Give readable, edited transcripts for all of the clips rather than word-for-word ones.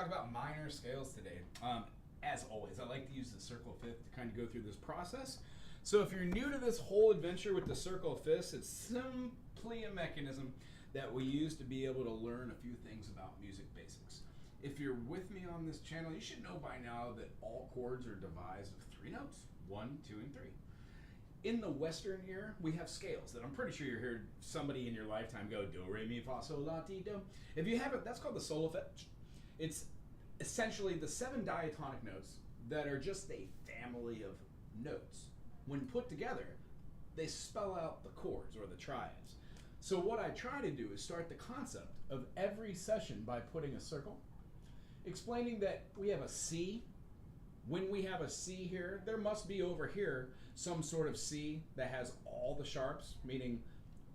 talk about minor scales today. As always, I like to use the circle fifth to kind of go through this process. So if you're new to this whole adventure with the circle fifths, it's simply a mechanism that we use to be able to learn a few things about music basics. If you're with me on this channel, you should know by now that all chords are devised of 3 notes, 1, 2, and 3. In the Western ear, we have scales that I'm pretty sure you heard somebody in your lifetime go do, re, mi, fa, sol, la, ti, do. If you haven't, that's called the solfege. It's essentially the 7 diatonic notes that are just a family of notes. When put together, they spell out the chords or the triads. So what I try to do is start the concept of every session by putting a circle, explaining that we have a C. When we have a C here, there must be over here some sort of C that has all the sharps, meaning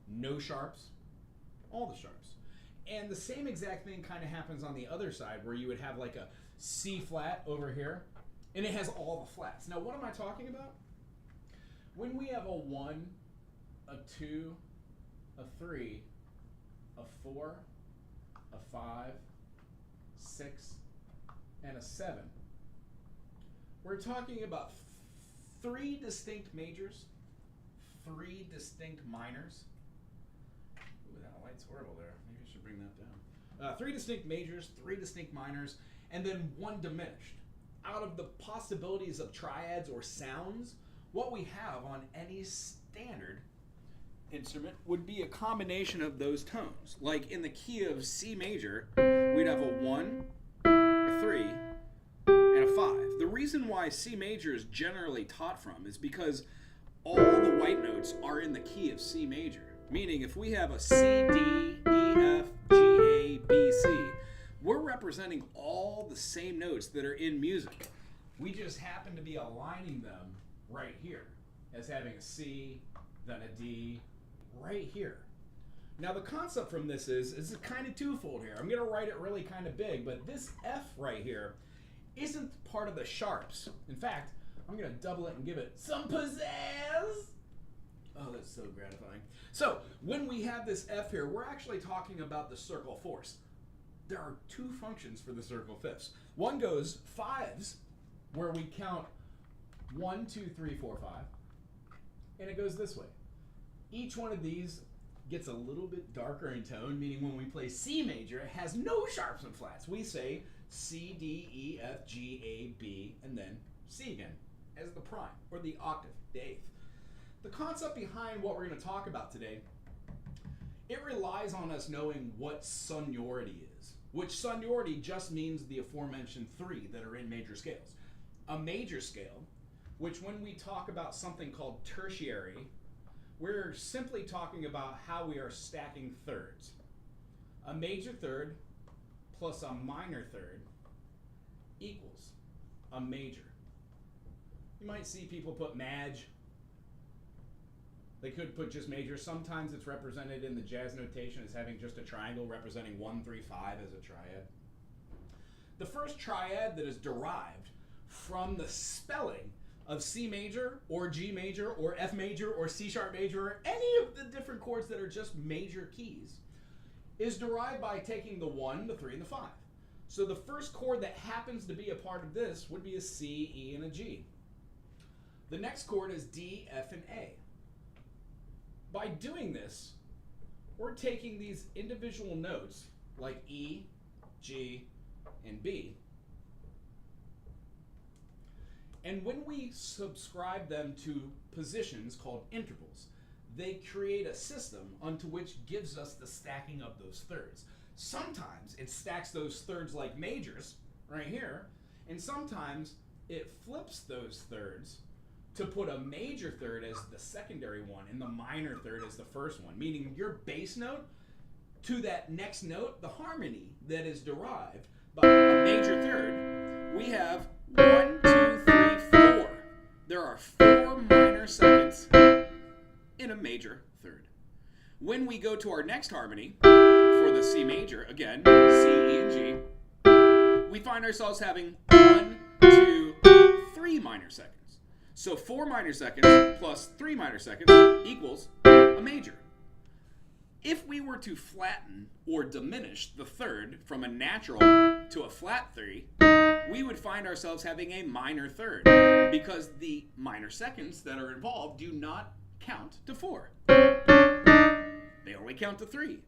no sharps, all the sharps. And the same exact thing kind of happens on the other side where you would have like a C flat over here, and it has all the flats. Now, what am I talking about? When we have a 1, a 2, a 3, a 4, a 5, 6, and a 7, we're talking about 3 distinct majors, 3 distinct minors. Ooh, that light's horrible there. Maybe I should bring that down. 3 distinct majors, 3 distinct minors, and then 1 diminished. Out of the possibilities of triads or sounds, what we have on any standard instrument would be a combination of those tones. Like in the key of C major, we'd have a 1, a 3, and a 5. The reason why C major is generally taught from is because all the white notes are in the key of C major. Meaning if we have a C, D, E, F, G, A, B, C, we're representing all the same notes that are in music. We just happen to be aligning them right here as having a C, then a D, right here. Now the concept from this is kind of twofold here. I'm going to write it really kind of big, but this F right here isn't part of the sharps. In fact, I'm going to double it and give it some pizzazz. Oh, that's so gratifying. So when we have this F here, we're actually talking about the circle force. There are 2 functions for the circle fifths. One goes 5s, where we count 1, 2, 3, 4, 5, and it goes this way. Each one of these gets a little bit darker in tone, meaning when we play C major, it has no sharps and flats. We say C, D, E, F, G, A, B, and then C again as the prime, or the octave, the 8th. The concept behind what we're going to talk about today, it relies on us knowing what sonority is, which sonority just means the aforementioned 3 that are in major scales. A major scale, which when we talk about something called tertiary, we're simply talking about how we are stacking thirds. A major third plus a minor third equals a major. You might see people put maj. They could put just major. Sometimes it's represented in the jazz notation as having just a triangle representing 1, 3, 5 as a triad. The first triad that is derived from the spelling of C major or G major or F major or C sharp major or any of the different chords that are just major keys is derived by taking the 1, the 3, and the 5. So the first chord that happens to be a part of this would be a C, E, and a G. The next chord is D, F, and A. By doing this, we're taking these individual notes like E, G, and B, and when we subscribe them to positions called intervals, they create a system unto which gives us the stacking of those thirds. Sometimes it stacks those thirds like majors right here, and sometimes it flips those thirds to put a major third as the secondary one and the minor third as the first one, meaning your bass note to that next note, the harmony that is derived by a major third, we have 1, 2, 3, 4. There are 4 minor seconds in a major third. When we go to our next harmony for the C major, again, C, E, and G, we find ourselves having 1, 2, 3 minor seconds. So 4 minor seconds plus 3 minor seconds equals a major. If we were to flatten or diminish the third from a natural to a flat 3, we would find ourselves having a minor third because the minor seconds that are involved do not count to 4. They only count to 3,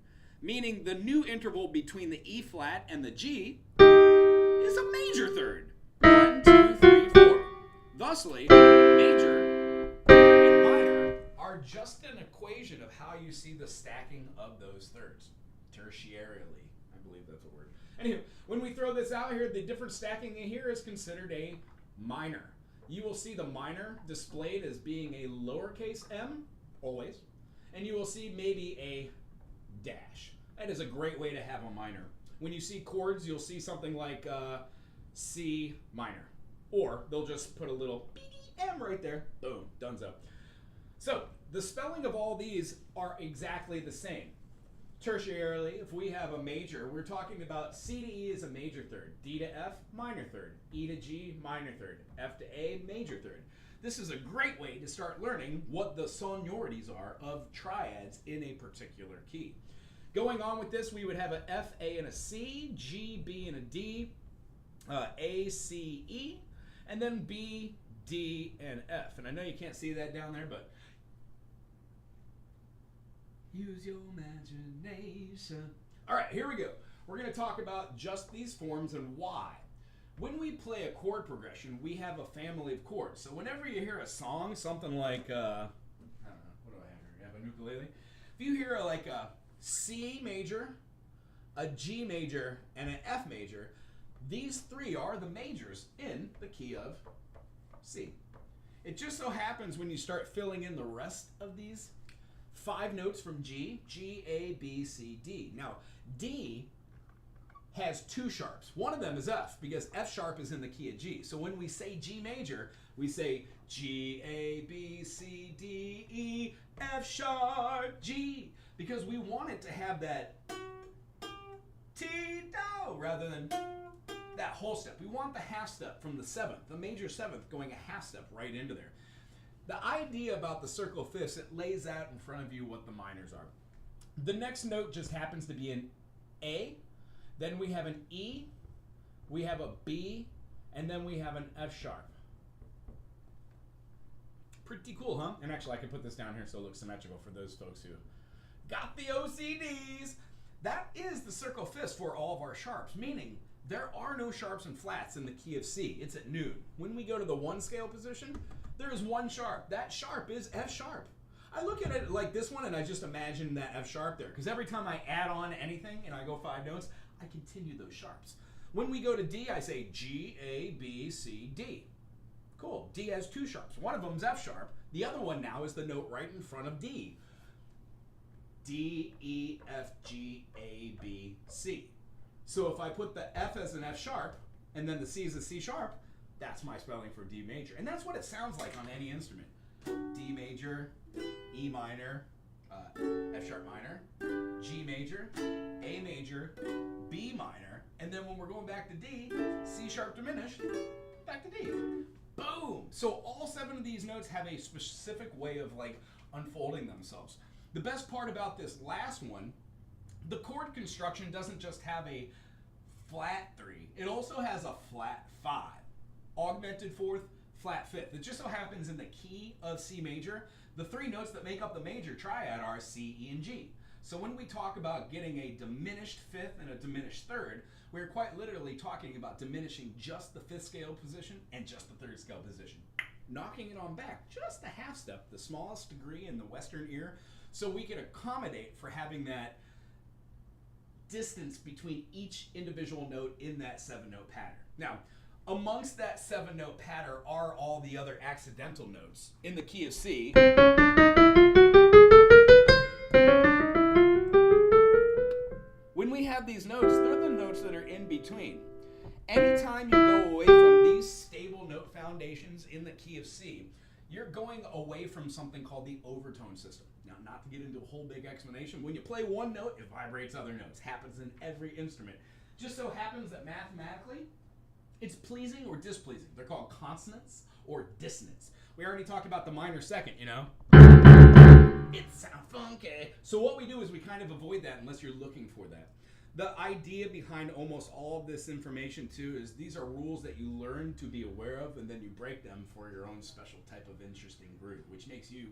meaning the new interval between the E flat and the G is a major third. 1, 2, 3, 4. Thusly, major and minor are just an equation of how you see the stacking of those thirds. Tertiarily, I believe that's a word. Anyway, when we throw this out here, the different stacking in here is considered a minor. You will see the minor displayed as being a lowercase m, always, and you will see maybe a dash. That is a great way to have a minor. When you see chords, you'll see something like C minor, or they'll just put a little M right there. Boom, donezo. So the spelling of all these are exactly the same. Tertiarily, if we have a major, we're talking about C to E is a major third, D to F, minor third, E to G, minor third, F to A, major third. This is a great way to start learning what the sonorities are of triads in a particular key. Going on with this, we would have a F, A, and a C, G, B, and a D, A, C, E, and then B, D, and F. And I know you can't see that down there, but use your imagination. All right, here we go. We're going to talk about just these forms and why. When we play a chord progression, we have a family of chords. So whenever you hear a song, something like, I don't know, what do I have here? You have an ukulele? If you hear like a C major, a G major, and an F major, these three are the majors in the key of C. It just so happens when you start filling in the rest of these 5 notes from G, G, A, B, C, D. Now, D has 2 sharps. One of them is F, because F sharp is in the key of G. So when we say G major, we say G, A, B, C, D, E, F sharp, G, because we want it to have that T-do rather than that whole step. We want the half step from the 7th, the major 7th, going a half step right into there. The idea about the circle fifths, it lays out in front of you what the minors are. The next note just happens to be an A, then we have an E, we have a B, and then we have an F sharp. Pretty cool, huh? And actually I can put this down here so it looks symmetrical for those folks who got the OCDs. That is the circle fifths for all of our sharps, meaning there are no sharps and flats in the key of C. It's at noon. When we go to the 1 scale position, there is 1 sharp. That sharp is F sharp. I look at it like this one and I just imagine that F sharp there, because every time I add on anything and I go 5 notes, I continue those sharps. When we go to D, I say G, A, B, C, D. Cool. D has 2 sharps. One of them is F sharp. The other one now is the note right in front of D. D, E, F, G, A, B, C. So if I put the F as an F sharp and then the C is a C sharp, that's my spelling for D major. And that's what it sounds like on any instrument. D major, E minor, F sharp minor, G major, A major, B minor, and then when we're going back to D, C sharp diminished, back to D. Boom! So all 7 of these notes have a specific way of like unfolding themselves. The best part about this last one, the chord construction doesn't just have a flat 3, it also has a flat 5, augmented 4th, flat 5th. It just so happens in the key of C major, the 3 notes that make up the major triad are C, E, and G. So when we talk about getting a diminished 5th and a diminished 3rd, we're quite literally talking about diminishing just the 5th scale position and just the 3rd scale position. Knocking it on back just a half step, the smallest degree in the Western ear, so we can accommodate for having that distance between each individual note in that 7-note pattern. Now, amongst that 7-note pattern are all the other accidental notes. In the key of C, when we have these notes, they're the notes that are in between. Anytime you go away from these stable note foundations in the key of C, you're going away from something called the overtone system. Now, not to get into a whole big explanation, when you play one note, it vibrates other notes. Happens in every instrument. Just so happens that mathematically, it's pleasing or displeasing. They're called consonants or dissonance. We already talked about the minor second, you know. It sounds funky. So what we do is we kind of avoid that unless you're looking for that. The idea behind almost all of this information too is these are rules that you learn to be aware of, and then you break them for your own special type of interesting groove, which makes you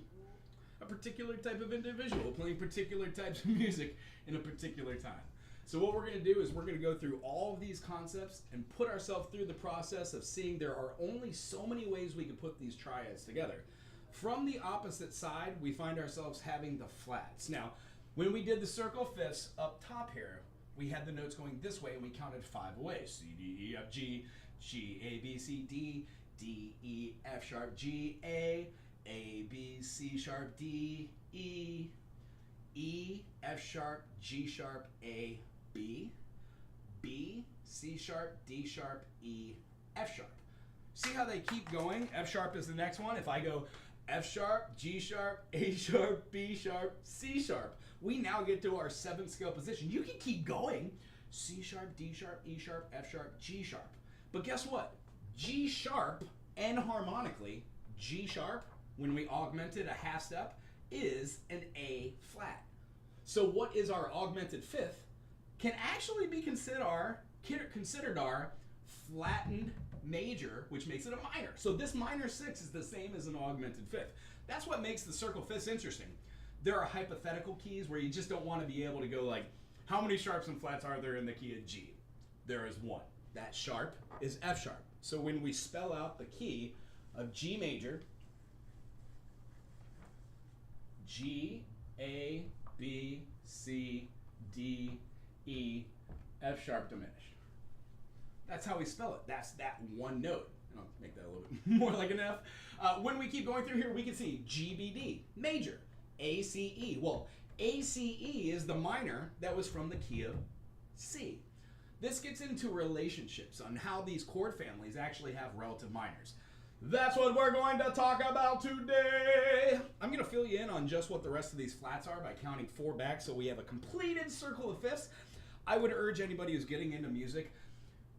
a particular type of individual playing particular types of music in a particular time. So what we're going to do is we're going to go through all of these concepts and put ourselves through the process of seeing there are only so many ways we can put these triads together. From the opposite side, we find ourselves having the flats. Now, when we did the circle fifths up top here, we had the notes going this way and we counted 5 away. C, D, E, F, G, G, A, B, C, D, D, E, F sharp, G, A, B, C sharp, D, E, E, F sharp, G sharp, A, B, B, C sharp, D sharp, E, F sharp. See how they keep going? F sharp is the next one. If I go F sharp, G sharp, A sharp, B sharp, C sharp, we now get to our 7th scale position. You can keep going. C sharp, D sharp, E sharp, F sharp, G sharp. But guess what? G sharp, and harmonically, G sharp, when we augmented a half step, is an A flat. So what is our augmented fifth can actually be considered our flattened major, which makes it a minor. So this minor 6 is the same as an augmented fifth. That's what makes the circle fifths interesting. There are hypothetical keys where you just don't want to be able to go like, how many sharps and flats are there in the key of G? There is 1. That sharp is F sharp. So when we spell out the key of G major, G, A, B, C, D, E, F sharp diminished. That's how we spell it. That's that one note. I'll make that a little bit more like an F. When we keep going through here, we can see G, B, D, major, A, C, E. Well, A, C, E is the minor that was from the key of C. This gets into relationships on how these chord families actually have relative minors. That's what we're going to talk about today. I'm going to fill you in on just what the rest of these flats are by counting 4 back so we have a completed circle of fifths. I would urge anybody who's getting into music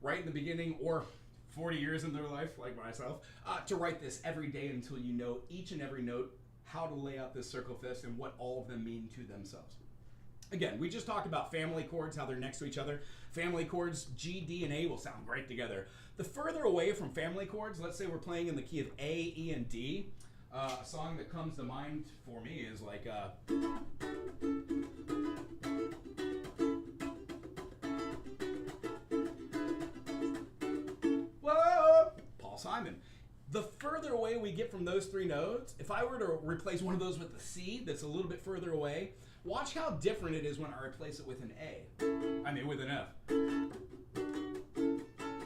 right in the beginning or 40 years in their life, like myself, to write this every day until you know each and every note, how to lay out this circle of fifths, and what all of them mean to themselves. Again, we just talked about family chords, how they're next to each other. Family chords, G, D, and A will sound great together. The further away from family chords, let's say we're playing in the key of A, E, and D, a song that comes to mind for me is like... Whoa! Paul Simon. The further away we get from those 3 notes, if I were to replace one of those with a C that's a little bit further away, watch how different it is when I replace it with an A. I mean, with an F.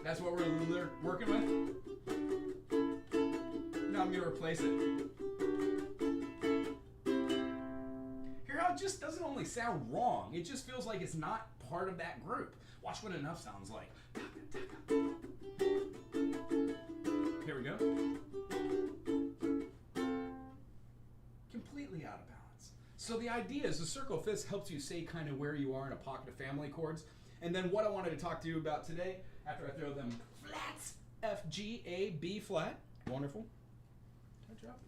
That's what we're working with. Now I'm going to replace it. Hear how it just doesn't only sound wrong, it just feels like it's not part of that group. Watch what an F sounds like. Here we go. Completely out of balance. So the idea is the circle of fifths helps you say kind of where you are in a pocket of family chords. And then what I wanted to talk to you about today, after I throw them flats, F, G, A, B flat. Wonderful. Did I drop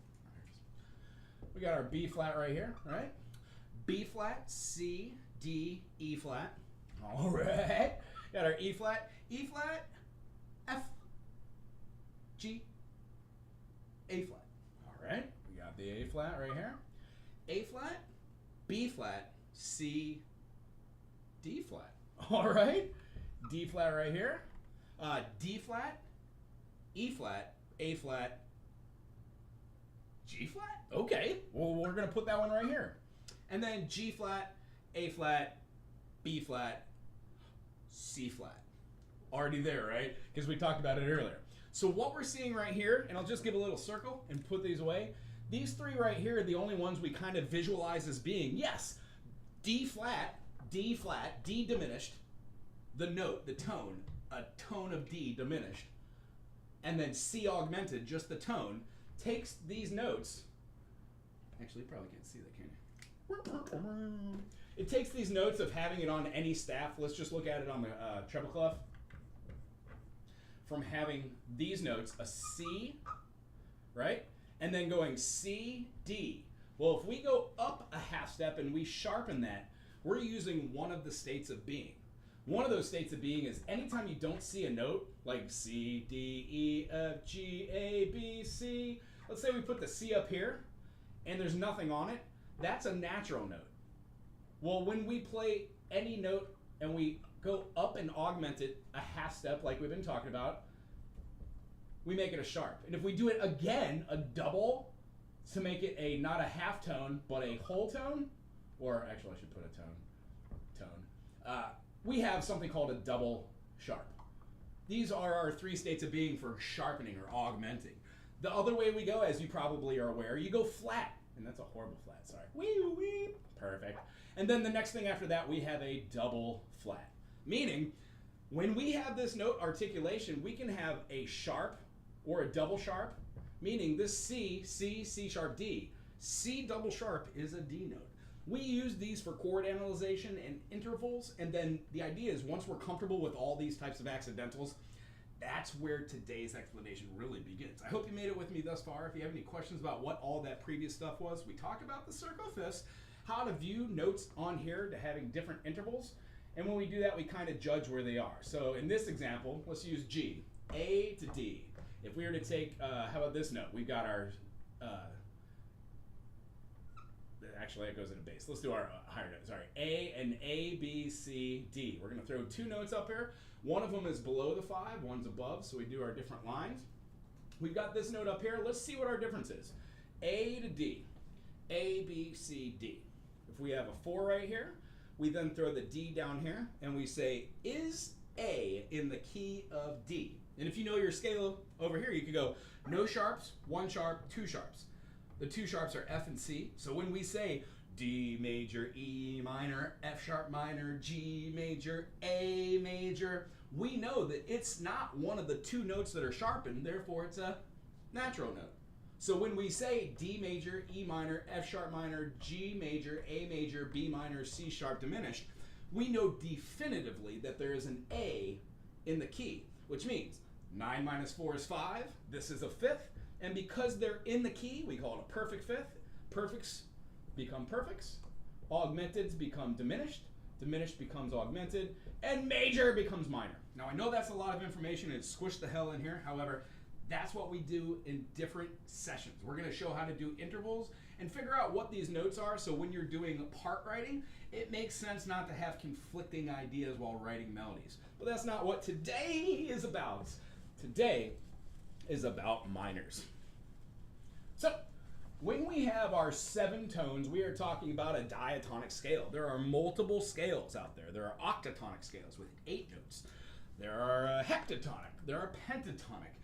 it? We got our B flat right here, right? B flat, C, D, E flat. All right. Got our E flat, F, G, A flat. All right. We got the A flat right here. A flat, B flat, C, D flat. All right. D flat right here. D flat, E flat, A flat, G flat. Okay. Well, we're going to put that one right here. And then G flat, A flat, B flat, C flat. Already there, right? Because we talked about it earlier. So what we're seeing right here, and I'll just give a little circle and put these away. These 3 right here are the only ones we kind of visualize as being, yes, D flat, D diminished, the note, the tone, a tone of D diminished, and then C augmented, just the tone, takes these notes, actually you probably can't see that, can you? It takes these notes of having it on any staff, let's just look at it on the treble clef, from having these notes, a C, right? And then going C, D. Well, if we go up a half step and we sharpen that, we're using one of the states of being. One of those states of being is anytime you don't see a note, like C, D, E, F, G, A, B, C. Let's say we put the C up here and there's nothing on it. That's a natural note. Well, when we play any note and we go up and augment it a half step like we've been talking about, we make it a sharp. And if we do it again, a double, to make it a not a half tone, but a whole tone, or actually I should put a tone, we have something called a double sharp. These are our three states of being for sharpening or augmenting. The other way we go, as you probably are aware, you go flat. And that's a horrible flat, sorry. Wee, wee, perfect. And then the next thing after that, we have a double flat. Meaning, when we have this note articulation, we can have a sharp or a double sharp, meaning this C, C, C sharp, D. C double sharp is a D note. We use these for chord analyzation and intervals, and then the idea is once we're comfortable with all these types of accidentals, that's where today's explanation really begins. I hope you made it with me thus far. If you have any questions about what all that previous stuff was, we talked about the circle fifths, how to view notes on here to having different intervals, and when we do that, we kind of judge where they are. So in this example, let's use G, A to D. If we were to take, how about this note? We've got our, actually that goes in a bass. Let's do our higher note, sorry. A and A, B, C, D. We're gonna throw two notes up here. One of them is below the 5, one's above, so we do our different lines. We've got this note up here. Let's see what our difference is. A to D, A, B, C, D. If we have a 4 right here, we then throw the D down here, and we say, is A in the key of D? And if you know your scale over here, you could go no sharps, 1 sharp, 2 sharps. The 2 sharps are F and C. So when we say D major, E minor, F sharp minor, G major, A major, we know that it's not one of the 2 notes that are sharpened, therefore it's a natural note. So when we say D major, E minor, F sharp minor, G major, A major, B minor, C sharp diminished, we know definitively that there is an A in the key, which means 9 minus 4 is 5, this is a fifth, and because they're in the key, we call it a perfect fifth. Perfects become perfects, augmenteds become diminished, diminished becomes augmented, and major becomes minor. Now I know that's a lot of information and it's squished the hell in here, however, that's what we do in different sessions. We're gonna show how to do intervals and figure out what these notes are, so when you're doing part writing, it makes sense not to have conflicting ideas while writing melodies. But that's not what today is about. Today is about minors. So, when we have our 7 tones, we are talking about a diatonic scale. There are multiple scales out there. There are octatonic scales with 8 notes. There are heptatonic. There are pentatonic.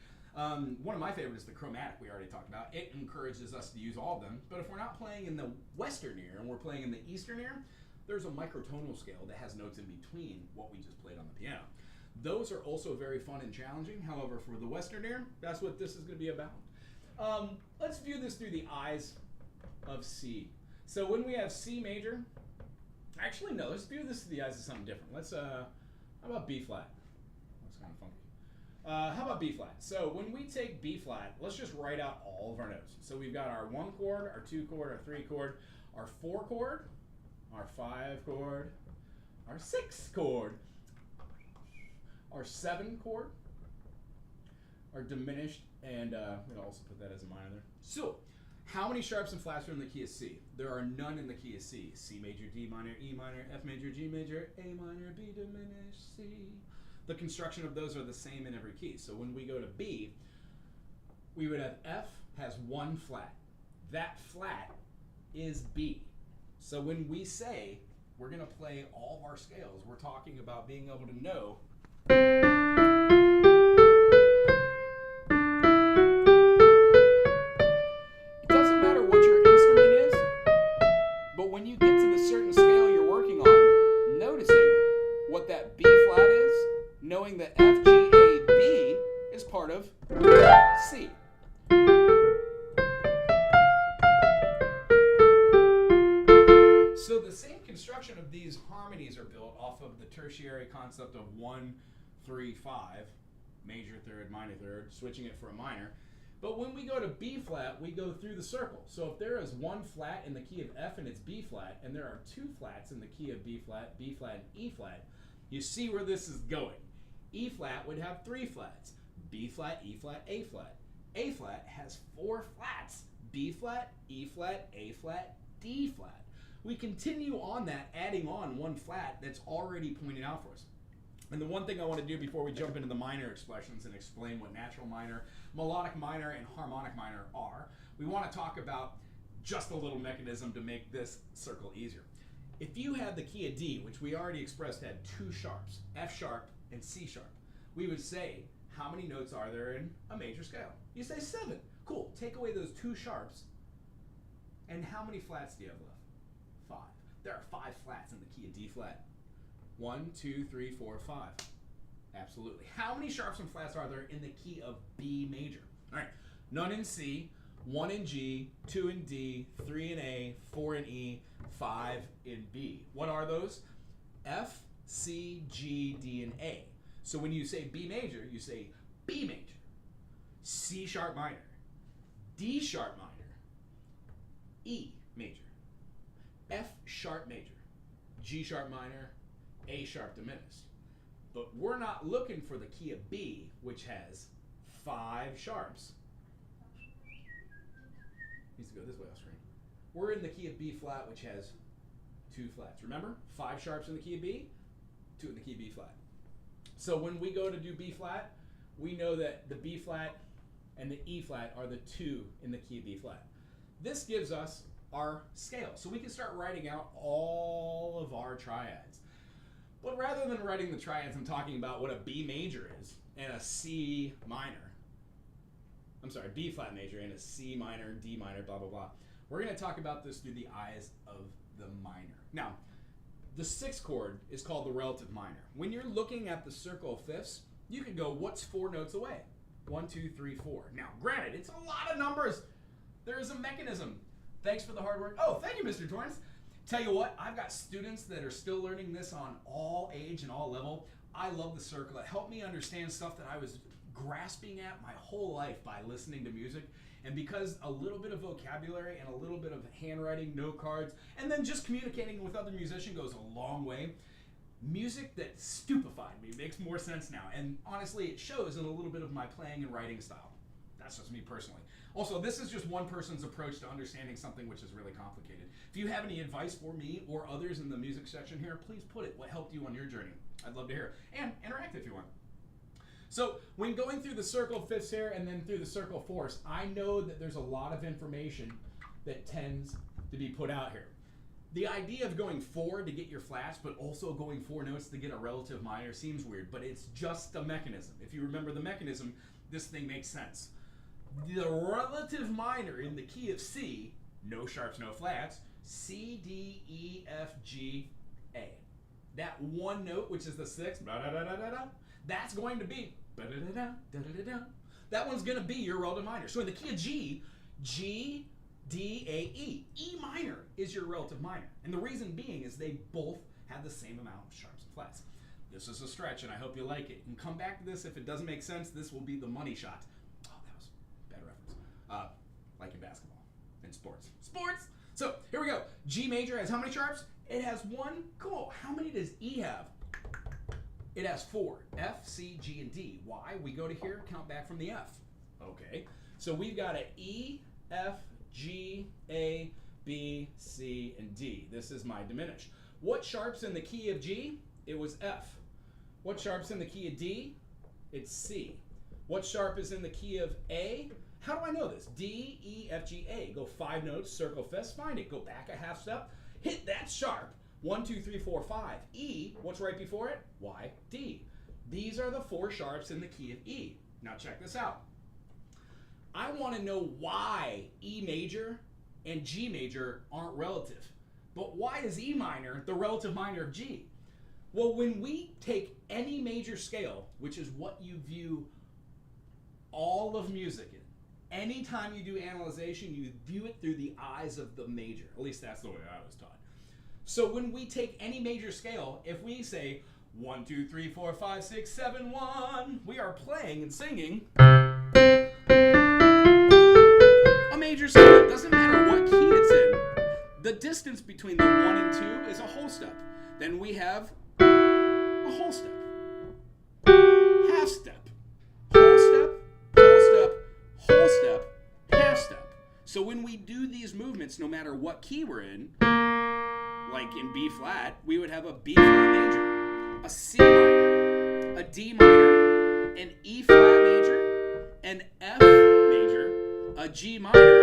One of my favorites is the chromatic we already talked about. It encourages us to use all of them, but if we're not playing in the western ear and we're playing in the eastern ear, there's a microtonal scale that has notes in between what we just played on the piano. Those are also very fun and challenging. However, for the western ear, that's what this is going to be about. Let's view this through the eyes of C. So when we have C major, actually no, let's view this through the eyes of something different. Let's, how about B flat? That's kind of funky. How about B flat? So when we take B flat, let's just write out all of our notes. So we've got our 1 chord, our 2 chord, our 3 chord, our 4 chord, our 5 chord, our 6 chord, our 7 chord, our diminished, and we'll also put that as a minor there. So, how many sharps and flats are in the key of C? There are none in the key of C. C major, D minor, E minor, F major, G major, A minor, B diminished, C. The construction of those are the same in every key. So when we go to B, we would have F has 1 flat. That flat is B. So when we say we're going to play all of our scales, we're talking about being able to know it doesn't matter what your instrument is, but when you get to the certain scale you're working on, noticing what that B flat is, knowing that F, G, A, B is part of C. So the same construction of these harmonies are built off of the tertiary concept of 1, 3, 5, major third, minor third, switching it for a minor. But when we go to B flat, we go through the circle. So if there is one flat in the key of F and it's B flat, and there are two flats in the key of B flat, and E flat, you see where this is going. E flat would have three flats. B flat, E flat, A flat. A flat has four flats. B flat, E flat, A flat, D flat. We continue on that, adding on one flat that's already pointed out for us. And the one thing I want to do before we jump into the minor expressions and explain what natural minor, melodic minor, and harmonic minor are, we want to talk about just a little mechanism to make this circle easier. If you had the key of D, which we already expressed had two sharps, F sharp and C sharp, we would say, how many notes are there in a major scale? You say 7. Cool. Take away those two sharps, and how many flats do you have left? 5. There are 5 flats in the key of D flat. 1, 2, 3, 4, 5. Absolutely. How many sharps and flats are there in the key of B major? All right. None in C, 1 in G, 2 in D, 3 in A, 4 in E, 5 in B. What are those? F, C, G, D, and A. So when you say B major, you say B major, C sharp minor, D sharp minor, E major, F sharp major, G sharp minor, A sharp diminished. But we're not looking for the key of B, which has 5 sharps. Needs to go this way off screen. We're in the key of B flat, which has 2 flats. Remember? 5 sharps in the key of B, 2 in the key of B flat. So when we go to do B flat, we know that the B flat and the E flat are the 2 in the key of B flat. This gives us our scale. So we can start writing out all of our triads. But rather than writing the triads, I'm talking about what a B major is and a C minor. I'm sorry, B flat major and a C minor, D minor, blah, blah, blah. We're going to talk about this through the eyes of the minor. Now, the 6th chord is called the relative minor. When you're looking at the circle of fifths, you can go, what's 4 notes away? 1, 2, 3, 4. Now, granted, it's a lot of numbers. There is a mechanism. Thanks for the hard work. Oh, thank you, Mr. Torrance. Tell you what, I've got students that are still learning this on all age and all level. I love the circle. It helped me understand stuff that I was grasping at my whole life by listening to music. And because a little bit of vocabulary and a little bit of handwriting, note cards, and then just communicating with other musicians goes a long way. Music that stupefied me makes more sense now. And honestly, it shows in a little bit of my playing and writing style. That's just me personally. Also, this is just one person's approach to understanding something which is really complicated. If you have any advice for me or others in the music section here, please put it. What helped you on your journey? I'd love to hear it. And interact if you want. So when going through the circle of fifths here and then through the circle of fourths, I know that there's a lot of information that tends to be put out here. The idea of going 4 to get your flats, but also going 4 notes to get a relative minor seems weird, but it's just a mechanism. If you remember the mechanism, this thing makes sense. The relative minor in the key of C, no sharps, no flats, C, D, E, F, G, A. That one note, which is the 6th, that's going to be that one's going to be your relative minor. So in the key of G, G, D, A, E. E minor is your relative minor. And the reason being is they both have the same amount of sharps and flats. This is a stretch, and I hope you like it. And come back to this if it doesn't make sense. This will be the money shot. Oh, that was a bad reference. Like in basketball and sports. Sports! So here we go. G major has how many sharps? It has 1. Cool. How many does E have? It has 4. F, C, G, and D. Why? We go to here, count back from the F. Okay. So we've got an E, F, G, A, B, C, and D. This is my diminished. What sharp's in the key of G? It was F. What sharp's in the key of D? It's C. What sharp is in the key of A? How do I know this? D, E, F, G, A. Go 5 notes, circle fifths, find it. Go back a half step, hit that sharp. 1, 2, 3, 4, 5. E, what's right before it? Y, D. These are the 4 sharps in the key of E. Now check this out. I want to know why E major and G major aren't relative. But why is E minor the relative minor of G? Well, when we take any major scale, which is what you view all of music in, anytime you do analyzation, you view it through the eyes of the major. At least that's the way I was taught. So when we take any major scale, if we say 1, 2, 3, 4, 5, 6, 7, 1, we are playing and singing major scale, it doesn't matter what key it's in. The distance between the 1 and 2 is a whole step. Then we have a whole step, half step, whole step, whole step, whole step, half step. So when we do these movements, no matter what key we're in, like in B flat, we would have a B flat major, a C minor, a D minor, an E flat major, an F major, a G minor,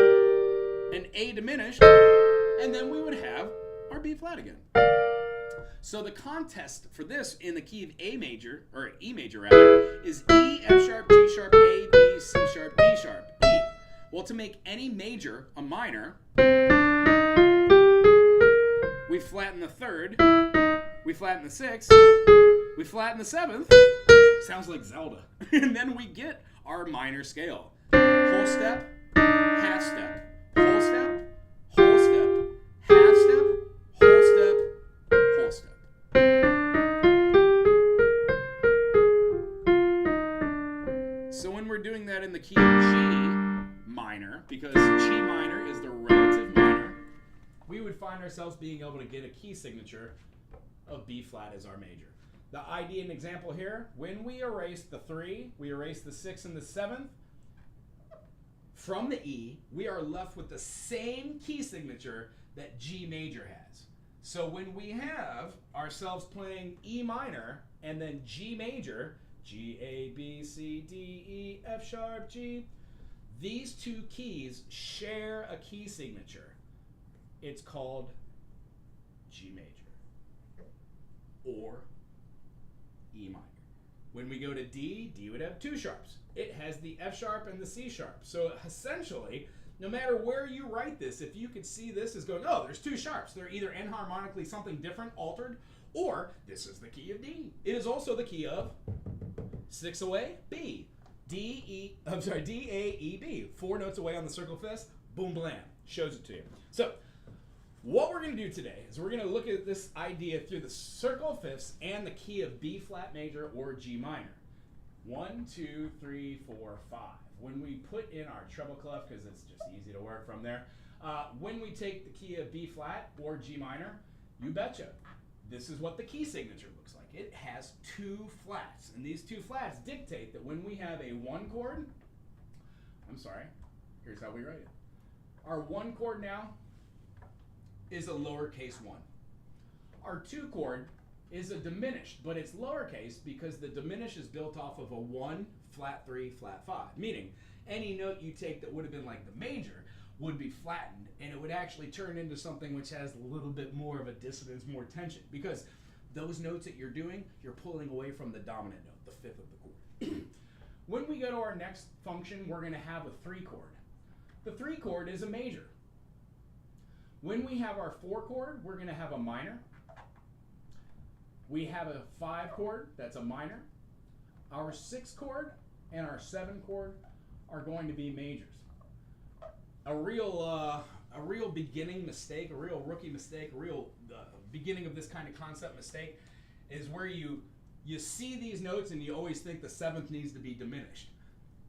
an A diminished, and then we would have our B flat again. So the contest for this in the key of A major, or E major rather, is E, F sharp, G sharp, A, B, C sharp, D sharp, E. Well, to make any major a minor, we flatten the third, we flatten the sixth, we flatten the seventh. Sounds like Zelda. And then we get our minor scale. Whole step, half step, whole step, whole step, half step, whole step, whole step. So when we're doing that in the key of G minor, because G minor is the relative minor, we would find ourselves being able to get a key signature of B flat as our major. The idea and example here, when we erase the 3, we erase the 6 and the 7th, from the E, we are left with the same key signature that G major has. So when we have ourselves playing E minor and then G major, G, A, B, C, D, E, F sharp, G, these two keys share a key signature. It's called G major or E minor. When we go to D, D would have 2 sharps. It has the F sharp and the C sharp. So essentially, no matter where you write this, if you could see this as going, oh, there's 2 sharps. They're either enharmonically something different, altered, or this is the key of D. It is also the key of 6 away, B. D, A, E, B. 4 notes away on the circle fifth, boom, blam. Shows it to you. So what we're going to do today is we're going to look at this idea through the circle fifths and the key of B flat major or G minor. 1, 2, 3, 4, 5. When we put in our treble clef, because it's just easy to work from there, when we take the key of B flat or G minor, you betcha, this is what the key signature looks like. It has 2 flats, and these 2 flats dictate that when we have a 1 chord, here's how we write it. Our 1 chord now is a lowercase 1. Our 2 chord is a diminished, but it's lowercase because the diminished is built off of a 1, flat 3, flat 5, meaning any note you take that would have been like the major would be flattened, and it would actually turn into something which has a little bit more of a dissonance, more tension, because those notes that you're doing, you're pulling away from the dominant note, the 5th of the chord. When we go to our next function, we're going to have a 3 chord. The 3 chord is a major. When we have our 4 chord, we're going to have a minor. We have a 5 chord, that's a minor. Our 6 chord and our 7 chord are going to be majors. A real beginning mistake, a real rookie mistake, a real beginning of this kind of concept mistake is where you see these notes and you always think the 7th needs to be diminished.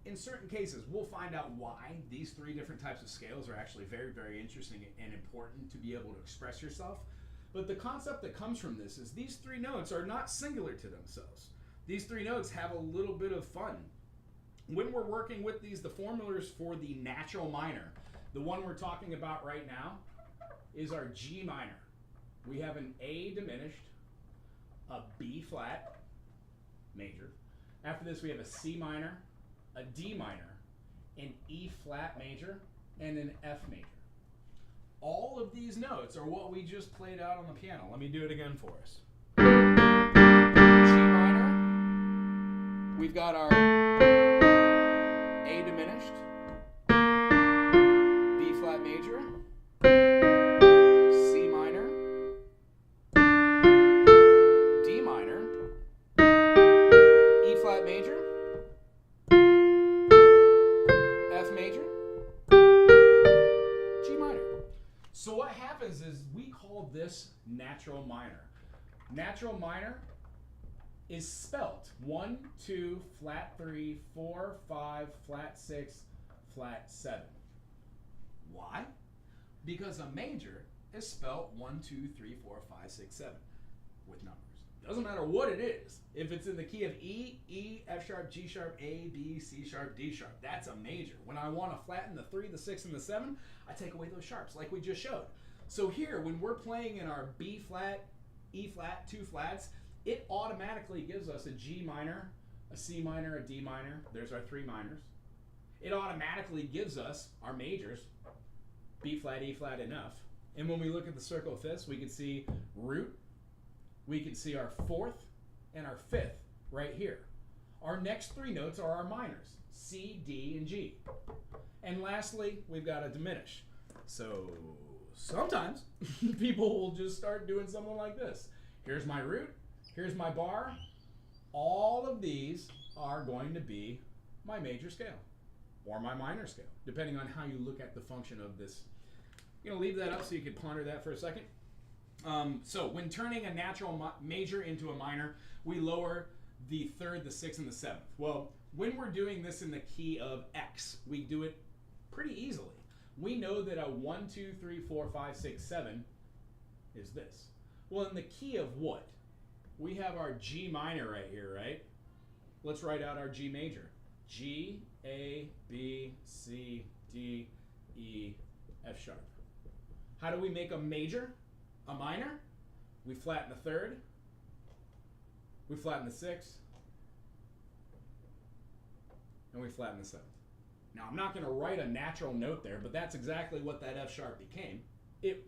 In certain cases, we'll find out why these 3 different types of scales are actually very, very interesting and important to be able to express yourself. But the concept that comes from this is these 3 notes are not singular to themselves. These 3 notes have a little bit of fun. When we're working with these, the formulas for the natural minor, the one we're talking about right now, is our G minor. We have an A diminished, a B flat major. After this, we have a C minor, a D minor, an E flat major, and an F major. All of these notes are what we just played out on the piano. Let me do it again for us. G minor, we've got our A diminished, B flat major, C minor, D minor, E flat major, F major, G minor. So what happens is we call this natural minor. Natural minor is spelt 1, 2, flat 3, 4, 5, flat 6, flat 7. Why? Because a major is spelled 1, 2, 3, 4, 5, 6, 7 with numbers. Doesn't matter what it is. If it's in the key of E, F sharp, G sharp, A, B, C sharp, D sharp, that's a major. When I want to flatten the 3, the 6, and the 7, I take away those sharps like we just showed. So here, when we're playing in our B flat, E flat, 2 flats, it automatically gives us a G minor, a C minor, a D minor. There's our 3 minors. It automatically gives us our majors, B flat, E flat, and F. And when we look at the circle of fifths, we can see root, we can see our 4th and our 5th right here. Our next 3 notes are our minors, C, D, and G. And lastly, we've got a diminish. So sometimes people will just start doing something like this. Here's my root, here's my bar. All of these are going to be my major scale or my minor scale, depending on how you look at the function of this. I'm going to leave that up so you can ponder that for a second. So when turning a natural major into a minor, we lower the 3rd, the 6th, and the 7th. Well, when we're doing this in the key of X, we do it pretty easily. We know that a 1, 2, 3, 4, 5, 6, 7 is this. Well, in the key of what? We have our G minor right here, right? Let's write out our G major. G, A, B, C, D, E, F sharp. How do we make a major? A minor? We flatten the 3rd. We flatten the 6th. And we flatten the 7th. Now, I'm not going to write a natural note there, but that's exactly what that F sharp became. It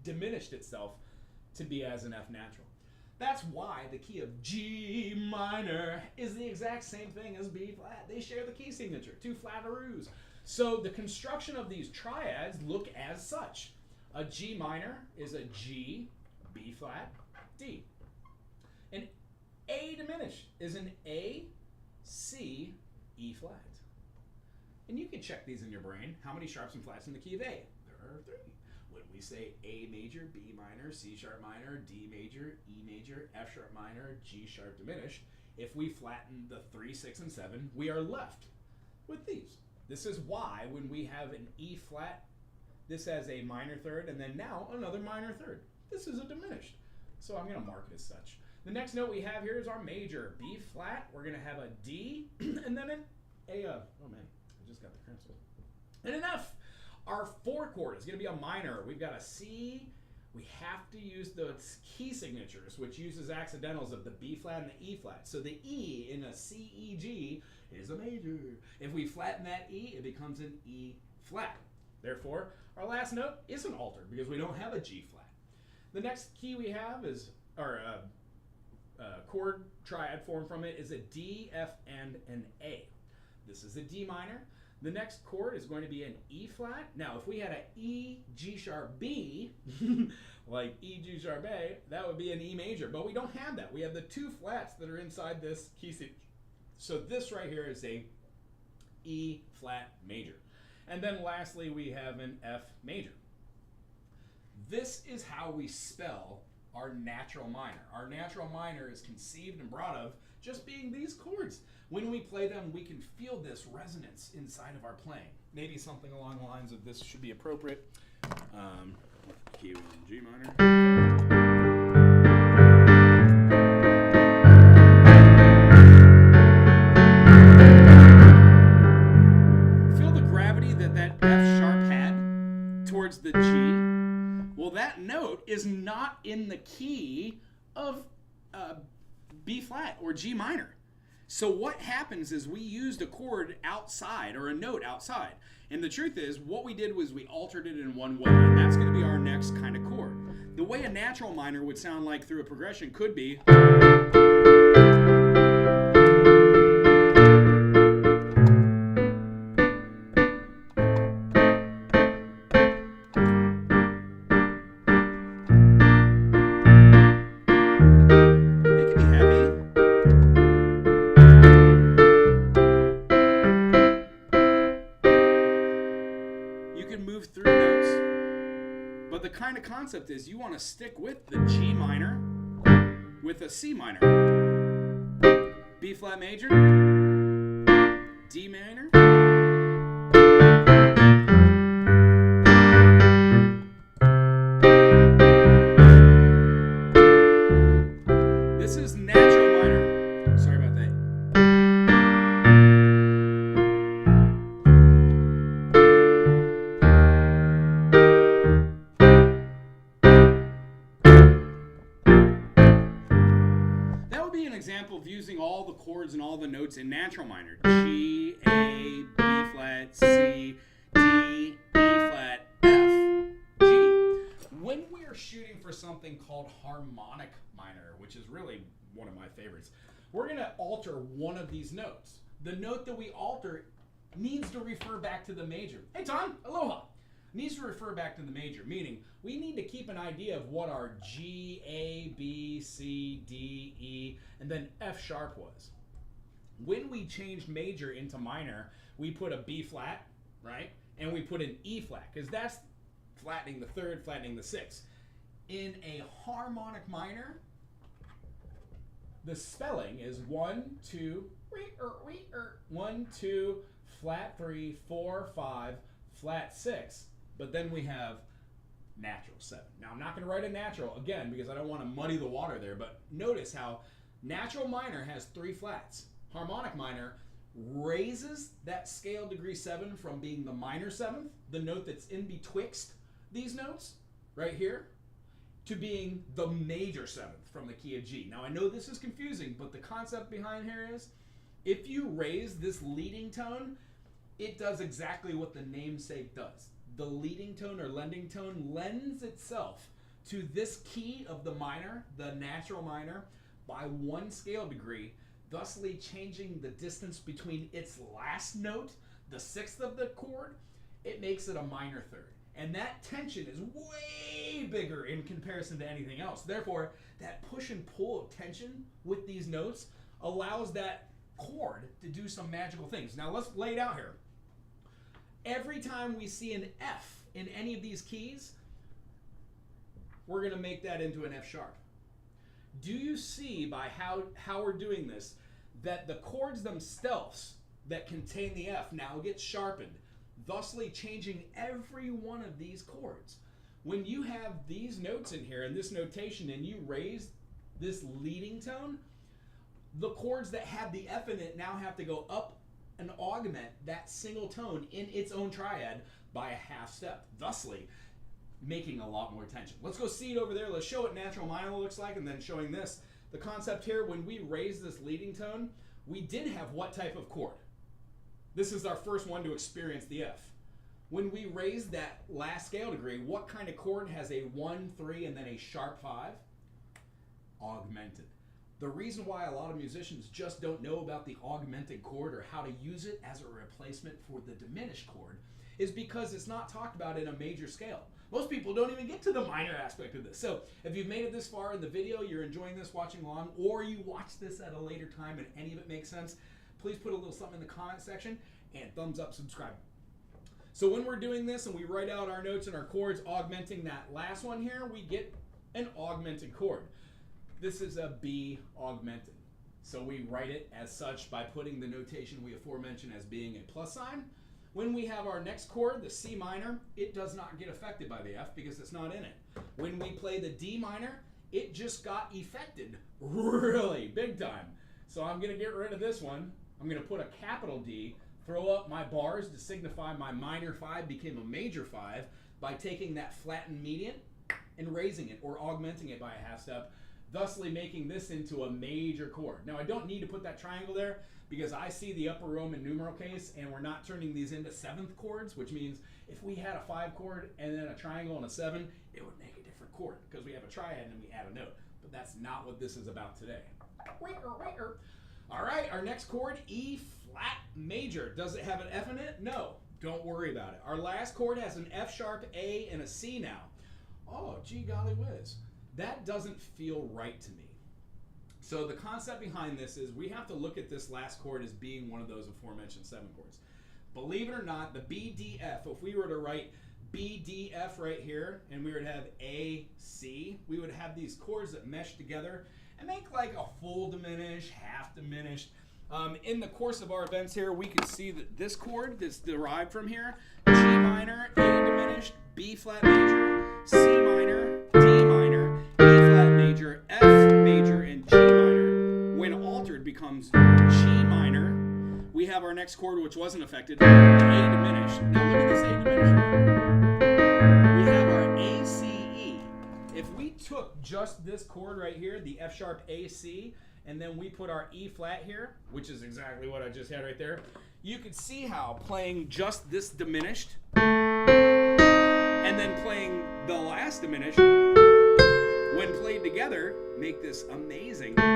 diminished itself to be as an F natural. That's why the key of G minor is the exact same thing as B flat. They share the key signature, 2 flatteroos. So the construction of these triads look as such. A G minor is a G, B flat, D. An A diminished is an A, C, E flat. And you can check these in your brain. How many sharps and flats in the key of A? There are 3. When we say A major, B minor, C sharp minor, D major, E major, F sharp minor, G sharp diminished, if we flatten the 3, 6, and 7, we are left with these. This is why when we have an E flat, this has a minor 3rd, and then now another minor 3rd. This is a diminished. So I'm going to mark it as such. The next note we have here is our major. B flat, we're going to have a D, and then oh man, I just got the cramps. And an F. Our 4 chord is going to be a minor. We've got a C. We have to use the key signatures, which uses accidentals of the B flat and the E flat. So the E in a C, E, G is a major. If we flatten that E, it becomes an E flat. Therefore, our last note isn't altered because we don't have a G flat. The next key we have is, or chord triad form from it is a D, F, and an A. This is a D minor. The next chord is going to be an E flat. Now, if we had an E, G sharp, B, like E, G sharp, A, that would be an E major. But we don't have that. We have the 2 flats that are inside this key signature. So this right here is a E flat major. And then lastly, we have an F major. This is how we spell our natural minor. Our natural minor is conceived and brought of just being these chords. When we play them, we can feel this resonance inside of our playing. Maybe something along the lines of this should be appropriate. Key in G minor. Feel the gravity that F sharp had towards the G. Well, that note is not in the key of B flat or G minor. So what happens is we used a chord outside or a note outside. And the truth is, what we did was we altered it in one way, and that's going to be our next kind of chord. The way a natural minor would sound like through a progression could be... concept is you want to stick with the G minor with a C minor, B flat major, D minor, example of using all the chords and all the notes in natural minor. G, A, B flat, C, D, E flat, F, G. When we're shooting for something called harmonic minor, which is really one of my favorites, we're going to alter one of these notes. The note that we alter needs to refer back to the major. Hey Tom, aloha. Needs to refer back to the major, meaning we need to keep an idea of what our G, A, B, C, D, E, and then F sharp was. When we changed major into minor, we put a B flat, right? And we put an E flat, because that's flattening the third, flattening the sixth. In a harmonic minor, the spelling is 1, 2, 1, 2, flat 3, 4, 5, flat 6. But then we have natural 7. Now I'm not going to write a natural again because I don't want to muddy the water there, but notice how natural minor has 3 flats. Harmonic minor raises that scale degree 7 from being the minor 7th, the note that's in betwixt these notes right here, to being the major 7th from the key of G. Now I know this is confusing, but the concept behind here is if you raise this leading tone, it does exactly what the namesake does. The leading tone or lending tone lends itself to this key of the minor, the natural minor, by 1 scale degree, thusly changing the distance between its last note, the 6th of the chord. It makes it a minor 3rd. And that tension is way bigger in comparison to anything else. Therefore, that push and pull of tension with these notes allows that chord to do some magical things. Now let's lay it out here. Every time we see an F in any of these keys, we're going to make that into an F sharp. Do you see by how we're doing this that the chords themselves that contain the F now get sharpened, thusly changing every one of these chords? When you have these notes in here and this notation and you raise this leading tone, the chords that have the F in it now have to go up and augment that single tone in its own triad by a half step, thusly making a lot more tension. Let's go see it over there. Let's show what natural minor looks like and then showing this. The concept here, when we raise this leading tone, we did have what type of chord? This is our first one to experience the F. When we raise that last scale degree, what kind of chord has a 1, 3, and then a sharp 5? Augmented. The reason why a lot of musicians just don't know about the augmented chord or how to use it as a replacement for the diminished chord is because it's not talked about in a major scale. Most people don't even get to the minor aspect of this. So if you've made it this far in the video, you're enjoying this, watching along, or you watch this at a later time and any of it makes sense, please put a little something in the comment section and thumbs up, subscribe. So when we're doing this and we write out our notes and our chords augmenting that last one here, we get an augmented chord. This is a B augmented. So we write it as such by putting the notation we aforementioned as being a plus sign. When we have our next chord, the C minor, it does not get affected by the F because it's not in it. When we play the D minor, it just got affected really big time. So I'm going to get rid of this one. I'm going to put a capital D, throw up my bars to signify my minor 5 became a major 5 by taking that flattened median and raising it or augmenting it by a half step, thusly making this into a major chord. Now I don't need to put that triangle there because I see the upper Roman numeral case and we're not turning these into 7th chords, which means if we had a 5 chord and then a triangle and a 7, it would make a different chord because we have a triad and we add a note. But that's not what this is about today. All right, our next chord, E flat major. Does it have an F in it? No, don't worry about it. Our last chord has an F sharp, A, and a C now. Oh, gee golly whiz. That doesn't feel right to me. So the concept behind this is we have to look at this last chord as being one of those aforementioned 7 chords. Believe it or not, the B, D, F, if we were to write B, D, F right here, and we were to have A, C, we would have these chords that mesh together and make like a full diminished, half diminished. In the course of our events here, we can see that this chord that's derived from here, G minor, A diminished, B flat major, C minor, D minor, E flat major, F major, and G minor, when altered becomes G minor. We have our next chord which wasn't affected, the A diminished. Now look at this A diminished. We have our A, C, E. If we took just this chord right here, the F sharp A, C, and then we put our E flat here, which is exactly what I just had right there, you could see how playing just this diminished and then playing the last diminished, when played together, make this amazing chord.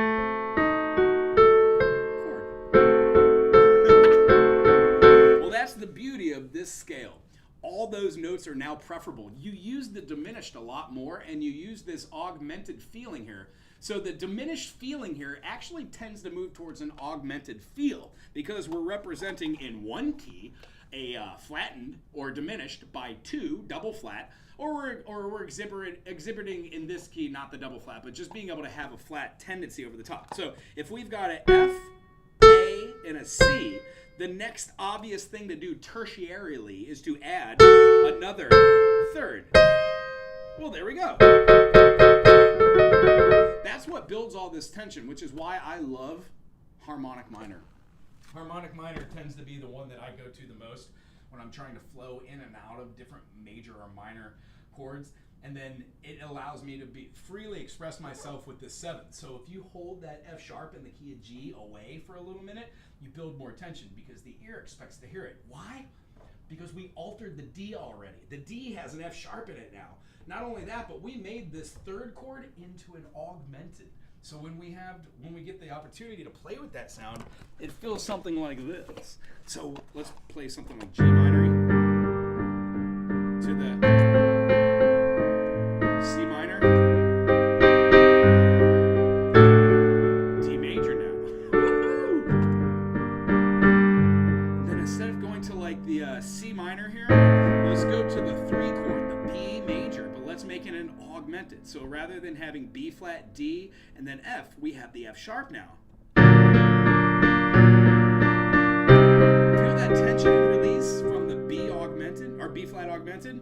Well, that's the beauty of this scale. All those notes are now preferable. You use the diminished a lot more, and you use this augmented feeling here. So the diminished feeling here actually tends to move towards an augmented feel because we're representing in one key a flattened or diminished by 2 double flat, or we're exhibiting in this key not the double flat, but just being able to have a flat tendency over the top. So if we've got an F, A, and a C, the next obvious thing to do tertiarily is to add another third. Well, there we go. That's what builds all this tension, which is why I love harmonic minor. Harmonic minor tends to be the one that I go to the most when I'm trying to flow in and out of different major or minor chords. And then it allows me to freely express myself with this 7th. So if you hold that F sharp in the key of G away for a little minute, you build more tension because the ear expects to hear it. Why? Because we altered the D already. The D has an F sharp in it now. Not only that, but we made this 3rd chord into an augmented. So when we get the opportunity to play with that sound, it feels something like this. So let's play something like G minor to the C minor, D major now. Then instead of going to like the C minor here, let's go to the 3 chord, the B major, but let's make it an augmented. So rather than having B flat, D, and then F, we have the F sharp now. Feel that tension and release from the B augmented, or B flat augmented?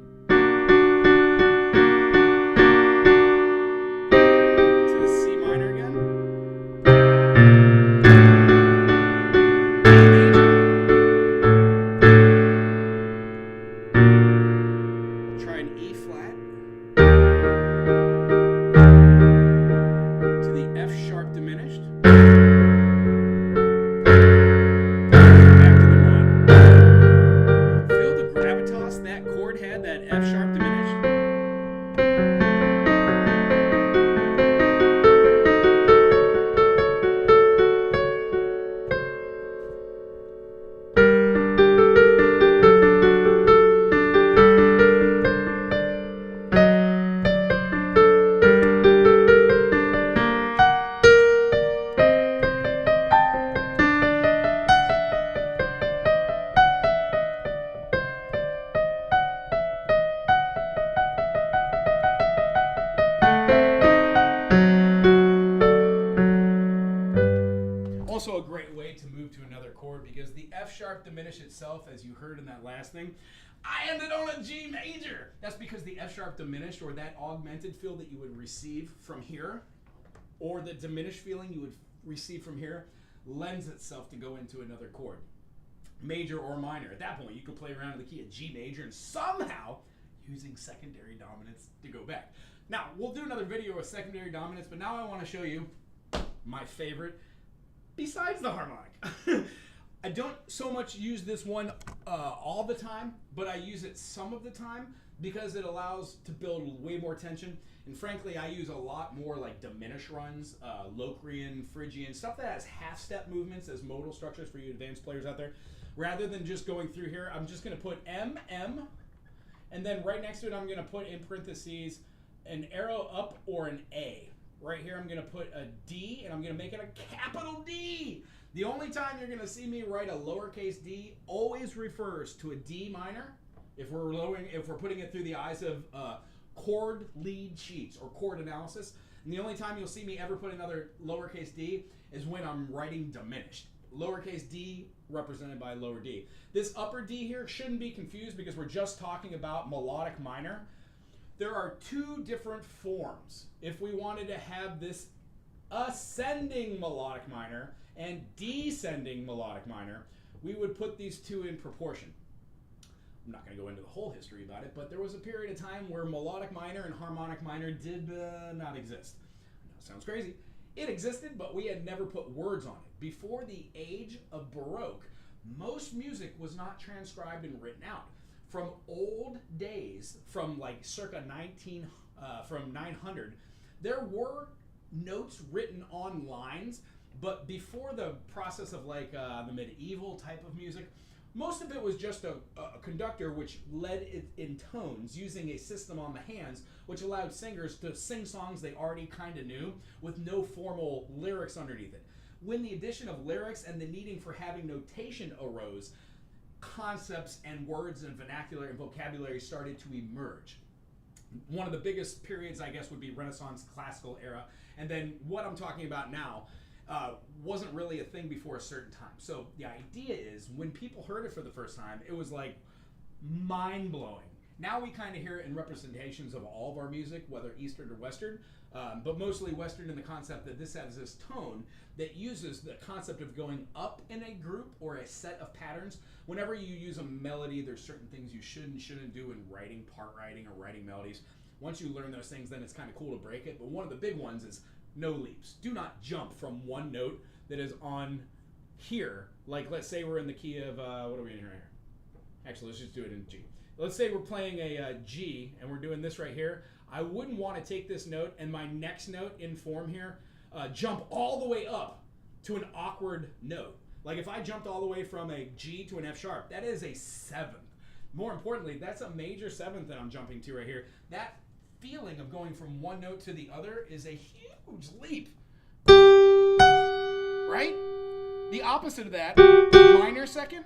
Also a great way to move to another chord because the F sharp diminished itself, as you heard in that last thing, I ended on a G major. That's because the F sharp diminished, or that augmented feel that you would receive from here, or the diminished feeling you would receive from here, lends itself to go into another chord, major or minor. At that point, you could play around in the key of G major and somehow using secondary dominants to go back. Now, we'll do another video with secondary dominants, but now I want to show you my favorite besides the harmonic. I don't so much use this one all the time, but I use it some of the time because it allows to build way more tension. And frankly, I use a lot more like diminish runs, Locrian, Phrygian, stuff that has half-step movements as modal structures for you advanced players out there. Rather than just going through here, I'm just going to put M, M, and then right next to it, I'm going to put in parentheses an arrow up or an A. Right here, I'm going to put a D, and I'm going to make it a capital D. The only time you're going to see me write a lowercase d always refers to a D minor if we're putting it through the eyes of chord lead sheets or chord analysis. And the only time you'll see me ever put another lowercase d is when I'm writing diminished. Lowercase d represented by lower d. This upper D here shouldn't be confused because we're just talking about melodic minor. There are two different forms. If we wanted to have this ascending melodic minor and descending melodic minor, we would put these two in proportion. I'm not going to go into the whole history about it, but there was a period of time where melodic minor and harmonic minor did not exist. I know it sounds crazy. It existed, but we had never put words on it. Before the age of Baroque, most music was not transcribed and written out. From old days, from like circa 900, there were notes written on lines, but before the process of like the medieval type of music, most of it was just a conductor which led it in tones using a system on the hands, which allowed singers to sing songs they already kind of knew with no formal lyrics underneath it. When the addition of lyrics and the needing for having notation arose, concepts and words and vernacular and vocabulary started to emerge. One of the biggest periods, I guess, would be Renaissance, Classical era, and then what I'm talking about now wasn't really a thing before a certain time. So the idea is, when people heard it for the first time, it was like mind-blowing. Now we kind of hear it in representations of all of our music, whether Eastern or Western, but mostly Western in the concept that this has this tone that uses the concept of going up in a group or a set of patterns. Whenever you use a melody, there's certain things you should and shouldn't do in writing, part writing, or writing melodies. Once you learn those things, then it's kind of cool to break it. But one of the big ones is no leaps. Do not jump from one note that is on here. Like, let's say we're in the key of, what are we in here? Actually, let's just do it in G. Let's say we're playing a G and we're doing this right here. I wouldn't want to take this note and my next note in form here, jump all the way up to an awkward note. Like if I jumped all the way from a G to an F sharp, that is a seventh. More importantly, that's a major seventh that I'm jumping to right here. That feeling of going from one note to the other is a huge leap. Right? The opposite of that, minor second,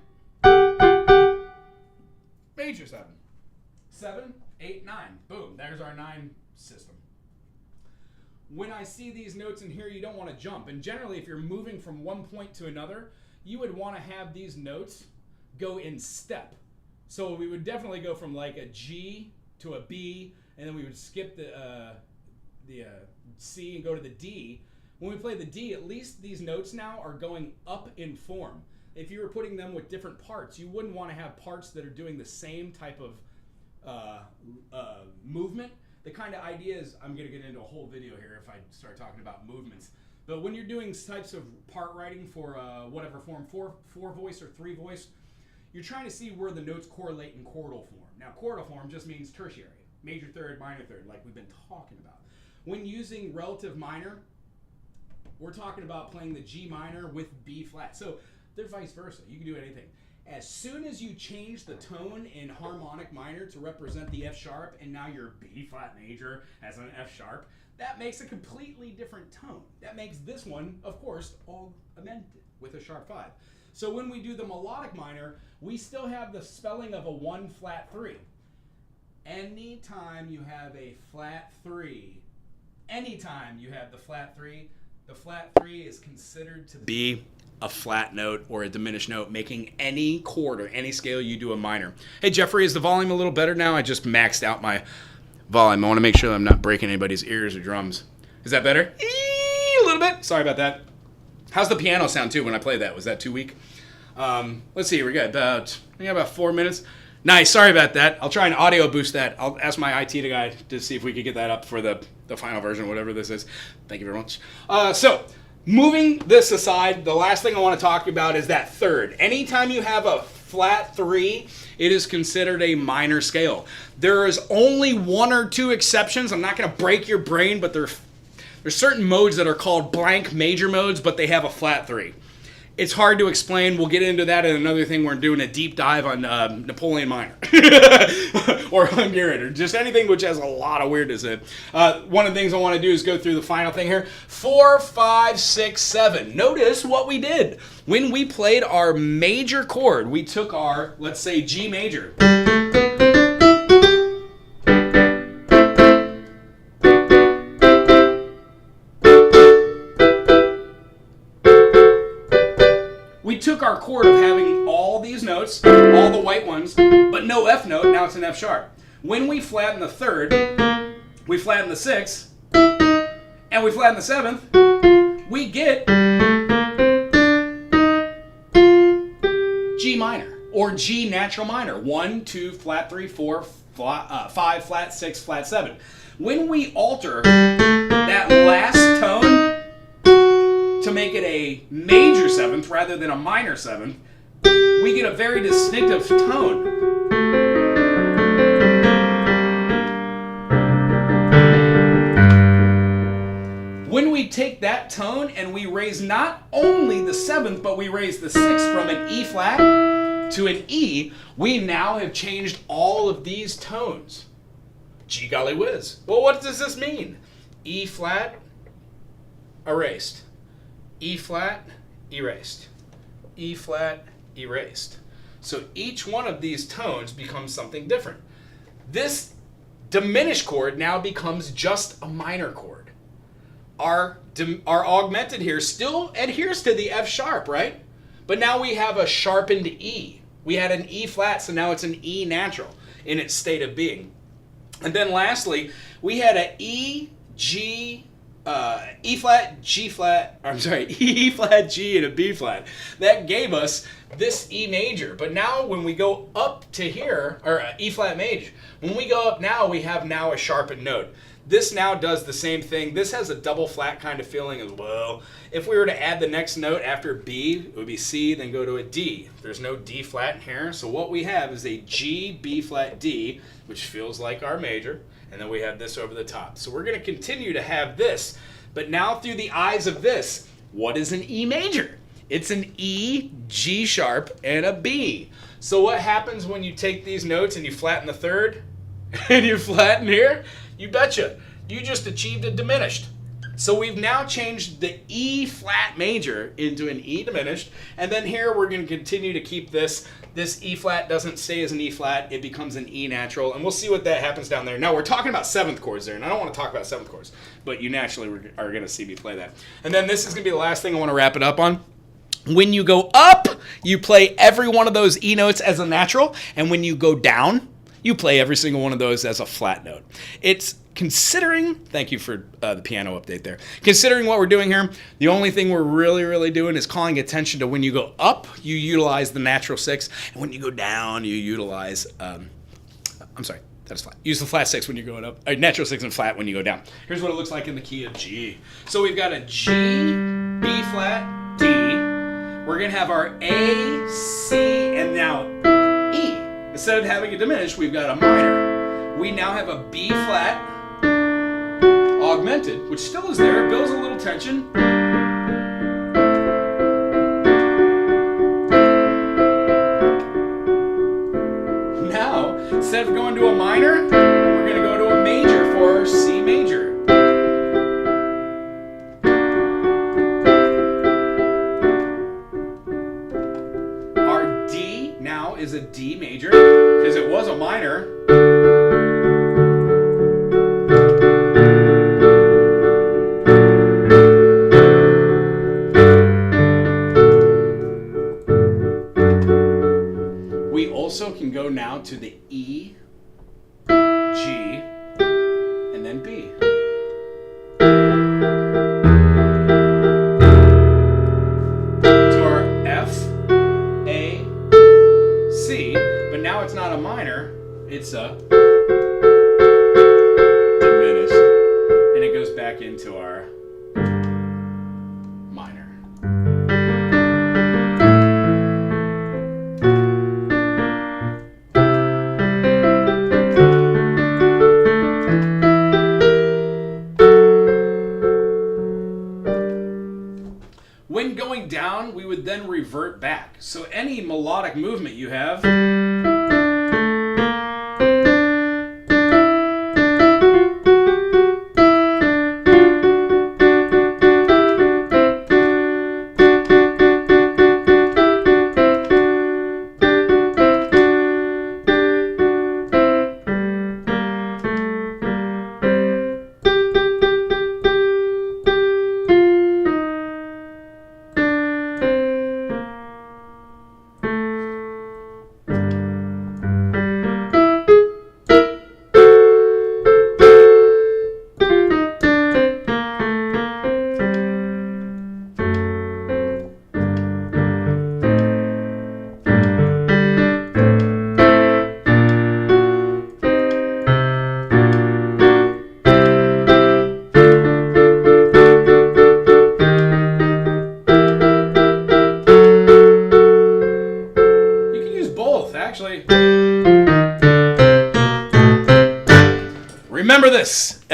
major seven. 7, 8, 9. Boom. There's our 9 system. When I see these notes in here, you don't want to jump. And generally, if you're moving from one point to another, you would want to have these notes go in step. So we would definitely go from like a G to a B, and then we would skip the C and go to the D. When we play the D, at least these notes now are going up in form. If you were putting them with different parts, you wouldn't want to have parts that are doing the same type of movement. The kind of idea is, I'm going to get into a whole video here if I start talking about movements. But when you're doing types of part writing for whatever form, four voice or 3 voice, you're trying to see where the notes correlate in chordal form. Now, chordal form just means tertiary, major third, minor third, like we've been talking about. When using relative minor, we're talking about playing the G minor with B flat. So they're vice versa. You can do anything. As soon as you change the tone in harmonic minor to represent the F sharp, and now your B flat major as an F sharp, that makes a completely different tone. That makes this one, of course, all amended with a sharp 5. So when we do the melodic minor, we still have the spelling of a 1 flat 3. Anytime you have a flat 3, anytime you have the flat 3 is considered to be a flat note or a diminished note, making any chord or any scale you do a minor. Hey Jeffrey, is the volume a little better now? I just maxed out my volume. I want to make sure that I'm not breaking anybody's ears or drums. Is that better? A little bit. Sorry about that. How's the piano sound too when I play that? Was that too weak? Let's see. We got about 4 minutes. Nice. Sorry about that. I'll try and audio boost that. I'll ask my IT guy to see if we could get that up for the final version, whatever this is. Thank you very much. So moving this aside, the last thing I want to talk about is that third. Anytime you have a flat 3, it is considered a minor scale. There is only 1 or 2 exceptions. I'm not going to break your brain, but there's certain modes that are called blank major modes, but they have a flat 3. It's hard to explain. We'll get into that in another thing. We're doing a deep dive on Napoleon Minor or Hungarian or just anything which has a lot of weirdness in it. One of the things I want to do is go through the final thing here. 4, 5, 6, 7. Notice what we did. When we played our major chord, we took our, let's say, G major. We took our chord of having all these notes, all the white ones, but no F note, now it's an F sharp. When we flatten the 3rd, we flatten the 6th, and we flatten the 7th, we get G minor, or G natural minor. 1, 2, flat 3, 4, 5, flat 6, flat 7. When we alter that last tone, to make it a major seventh rather than a minor seventh, we get a very distinctive tone. When we take that tone and we raise not only the seventh, but we raise the sixth from an E flat to an E, we now have changed all of these tones. Gee golly whiz. Well, what does this mean? E flat, erased. E flat, erased. E flat, erased. So each one of these tones becomes something different. This diminished chord now becomes just a minor chord. Our augmented here still adheres to the F sharp, right? But now we have a sharpened E. We had an E flat, so now it's an E natural in its state of being. And then lastly, we had a E, G, E flat, G flat, E flat, G, and a B flat. That gave us this E major. But now when we go up to here, or E flat major, when we go up now, we have now a sharpened note. This now does the same thing. This has a double flat kind of feeling as well. If we were to add the next note after B, it would be C, then go to a D. There's no D flat in here, so what we have is a G, B flat, D, which feels like our major, and then we have this over the top. So we're going to continue to have this, but now through the eyes of this, what is an E major? It's an E, G sharp, and a B. So what happens when you take these notes and you flatten the third, and you flatten here? You betcha. You just achieved a diminished. So we've now changed the E flat major into an E diminished. And then here we're going to continue to keep this. This E flat doesn't stay as an E flat. It becomes an E natural. And we'll see what that happens down there. Now we're talking about seventh chords there. And I don't want to talk about seventh chords. But you naturally are going to see me play that. And then this is going to be the last thing I want to wrap it up on. When you go up, you play every one of those E notes as a natural. And when you go down, you play every single one of those as a flat note. It's considering, thank you for the piano update there. Considering what we're doing here, the only thing we're really doing is calling attention to when you go up, you utilize the natural six, and when you go down, you utilize, that is flat. Use the flat six when you're going up, natural six and flat when you go down. Here's what it looks like in the key of G. So we've got a G, B flat, D. We're gonna have our A, C, and now E. Instead of having a diminished, we've got a minor. We now have a B flat augmented, which still is there, builds a little tension. Now, instead of going to a minor, we're going to go to a major for our C major. Our D now is a D major, because it was a minor. We also can go now to the E, G, and then B. To our F, A, C, but now it's not a minor, it's a diminished, and it goes back into our minor. When going down, we would then revert back. So any melodic movement you have,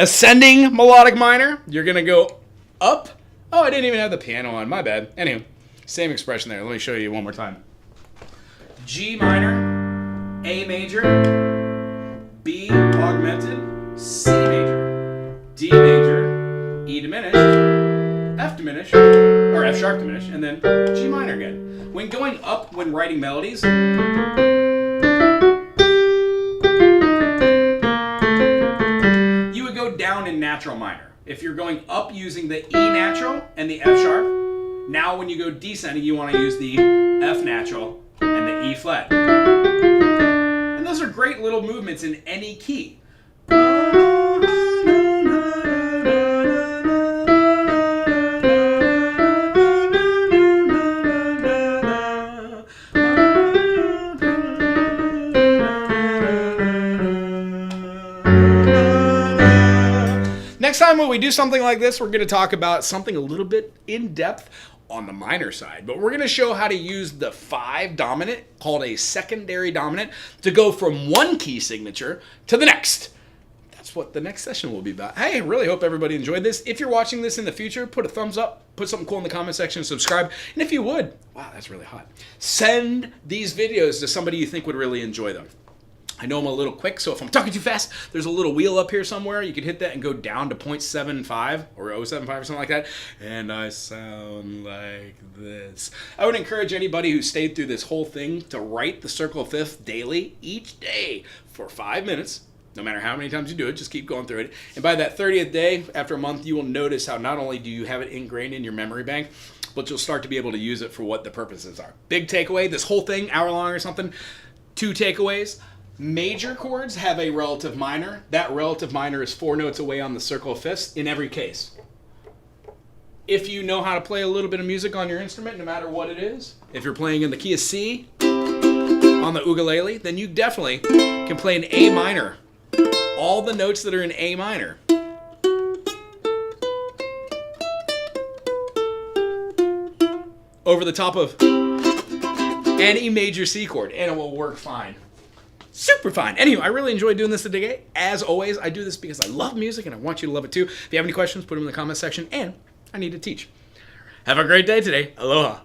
ascending melodic minor, you're going to go up. Oh, I didn't even have the piano on. My bad. Anyway, same expression there. Let me show you one more time. G minor, A major, B augmented, C major, D major, E diminished, F diminished, or F sharp diminished, and then G minor again. When going up when writing melodies, you would go down in natural minor. If you're going up using the E natural and the F sharp, now when you go descending, you want to use the F natural and the E flat. And those are great little movements in any key. Next time when we do something like this, we're going to talk about something a little bit in depth on the minor side, but we're going to show how to use the 5 dominant, called a secondary dominant, to go from one key signature to the next. That's what the next session will be about. Hey, I really hope everybody enjoyed this. If you're watching this in the future, put a thumbs up, put something cool in the comment section, subscribe, and if you would, wow, that's really hot, send these videos to somebody you think would really enjoy them. I know I'm a little quick, so if I'm talking too fast, there's a little wheel up here somewhere. You can hit that and go down to 0.75 or 0.75 or something like that. And I sound like this. I would encourage anybody who stayed through this whole thing to write the circle fifth daily, each day, for 5 minutes. No matter how many times you do it, just keep going through it. And by that 30th day, after a month, you will notice how not only do you have it ingrained in your memory bank, but you'll start to be able to use it for what the purposes are. Big takeaway, this whole thing, hour long or something, 2 takeaways. Major chords have a relative minor. That relative minor is 4 notes away on the circle of fifths in every case. If you know how to play a little bit of music on your instrument, no matter what it is, if you're playing in the key of C on the ukulele, then you definitely can play an A minor. All the notes that are in A minor. Over the top of any major C chord, and it will work fine. Super fine. Anyway, I really enjoyed doing this today. As always, I do this because I love music and I want you to love it too. If you have any questions, put them in the comment section, and I need to teach. Have a great day today. Aloha.